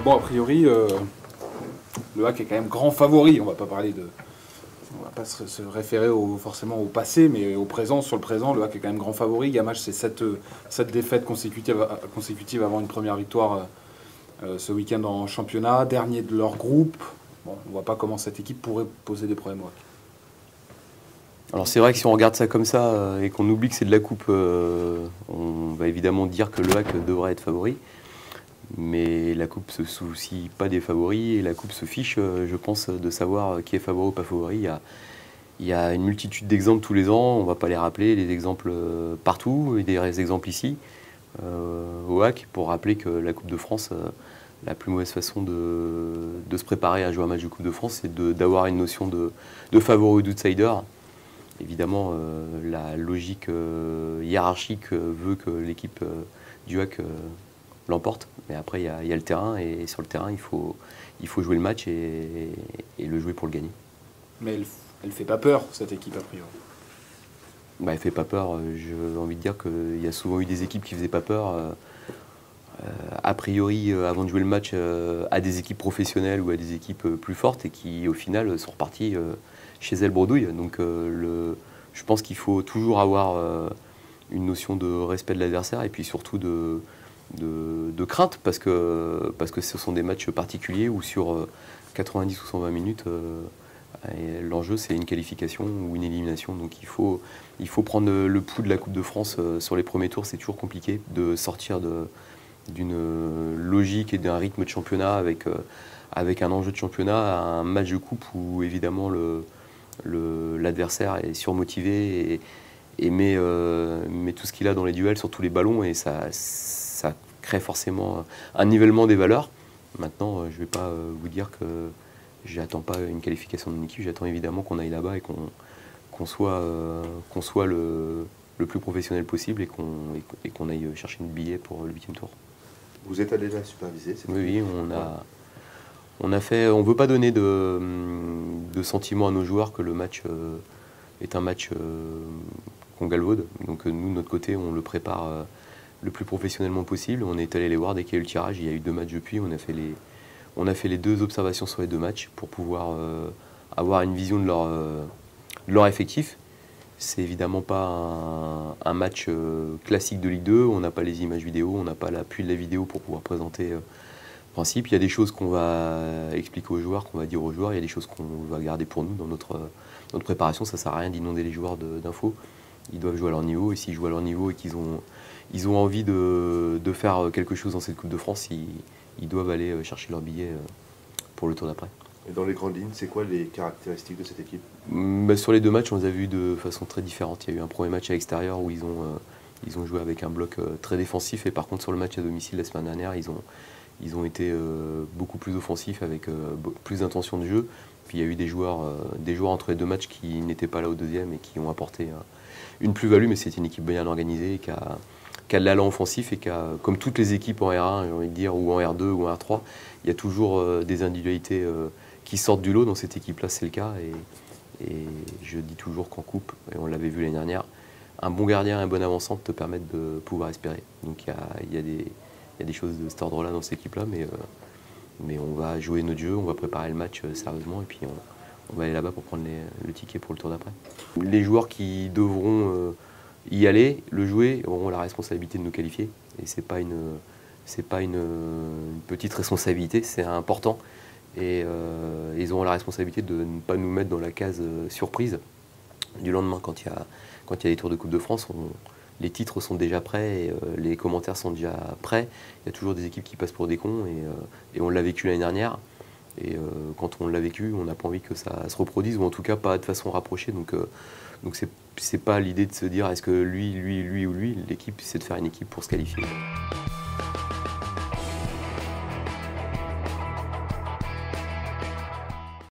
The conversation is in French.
Bon, a priori, le HAC est quand même grand favori. On va pas se référer forcément au passé, mais au présent. Sur le présent, le HAC est quand même grand favori. Gamache, c'est 7 défaites consécutives avant une première victoire ce week-end en championnat. Dernier de leur groupe. Bon, on voit pas comment cette équipe pourrait poser des problèmes au HAC. Alors c'est vrai que si on regarde ça comme ça et qu'on oublie que c'est de la coupe, on va évidemment dire que le HAC devrait être favori. Mais la coupe se soucie pas des favoris et la coupe se fiche, je pense, de savoir qui est favori ou pas favori. Il y a une multitude d'exemples tous les ans, on ne va pas les rappeler, les exemples partout et des exemples ici au HAC pour rappeler que la Coupe de France, la plus mauvaise façon de se préparer à jouer un match de Coupe de France, c'est d'avoir une notion de favori ou d'outsider. Évidemment, la logique hiérarchique veut que l'équipe du HAC l'emporte, mais après il y a le terrain et sur le terrain il faut jouer le match et le jouer pour le gagner. Mais elle fait pas peur cette équipe a priori. Bah, elle fait pas peur, j'ai envie de dire qu'il y a souvent eu des équipes qui faisaient pas peur a priori avant de jouer le match à des équipes professionnelles ou à des équipes plus fortes et qui au final sont reparties chez elles bredouille. Donc je pense qu'il faut toujours avoir une notion de respect de l'adversaire et puis surtout de crainte parce que ce sont des matchs particuliers où sur 90 ou 120 minutes, l'enjeu c'est une qualification ou une élimination. Donc il faut prendre le pouls de la Coupe de France sur les premiers tours. C'est toujours compliqué de sortir d'une logique et d'un rythme de championnat avec un enjeu de championnat à un match de coupe où évidemment l'adversaire est surmotivé et met tout ce qu'il a dans les duels sur tous les ballons et ça crée forcément un nivellement des valeurs. Maintenant, je ne vais pas vous dire que j'attends pas une qualification de mon équipe, j'attends évidemment qu'on aille là-bas et qu'on soit le plus professionnel possible et qu'on aille chercher une billet pour le 8e tour. Vous êtes allé là superviser? Oui, on a fait. On ne veut pas donner de sentiment à nos joueurs que le match est un match qu'on galvaude. Donc nous, de notre côté, on le prépare le plus professionnellement possible. On est allé les voir dès qu'il y a eu le tirage. Il y a eu 2 matchs depuis. On a fait les 2 observations sur les 2 matchs pour pouvoir avoir une vision de leur effectif. C'est évidemment pas un match classique de Ligue 2. On n'a pas les images vidéo, on n'a pas l'appui de la vidéo pour pouvoir présenter le principe. Il y a des choses qu'on va expliquer aux joueurs, qu'on va dire aux joueurs. Il y a des choses qu'on va garder pour nous dans notre préparation. Ça ne sert à rien d'inonder les joueurs d'infos. Ils doivent jouer à leur niveau. Et s'ils jouent à leur niveau et qu'ils ont envie de faire quelque chose dans cette Coupe de France, ils doivent aller chercher leur billet pour le tour d'après. Et dans les grandes lignes, c'est quoi les caractéristiques de cette équipe? Sur les 2 matchs, on les a vus de façon très différente. Il y a eu un premier match à l'extérieur où ils ont joué avec un bloc très défensif et par contre sur le match à domicile la semaine dernière, ils ont été beaucoup plus offensifs avec plus d'intention de jeu. Puis il y a eu des joueurs entre les 2 matchs qui n'étaient pas là au deuxième et qui ont apporté une plus-value, mais c'est une équipe bien organisée et qui a de l'allant offensif et qui a, comme toutes les équipes en R1, j'ai envie de dire, ou en R2 ou en R3, il y a toujours des individualités qui sortent du lot. Dans cette équipe-là, c'est le cas. Et je dis toujours qu'en coupe, et on l'avait vu l'année dernière, un bon gardien et un bon avant-centre te permettent de pouvoir espérer. Donc il y a des choses de cet ordre-là dans cette équipe-là, mais on va jouer notre jeu, on va préparer le match sérieusement et puis on va aller là-bas pour prendre le ticket pour le tour d'après. Les joueurs qui devront y aller, le jouer, auront la responsabilité de nous qualifier. Et c'est pas une petite responsabilité, c'est important. Et ils auront la responsabilité de ne pas nous mettre dans la case surprise du lendemain. Quand il y a des tours de Coupe de France, les titres sont déjà prêts, et, les commentaires sont déjà prêts. Il y a toujours des équipes qui passent pour des cons et on l'a vécu l'année dernière. Et quand on l'a vécu, on n'a pas envie que ça se reproduise, ou en tout cas pas de façon rapprochée. Donc c'est pas l'idée de se dire est-ce que lui ou lui. L'équipe, c'est de faire une équipe pour se qualifier.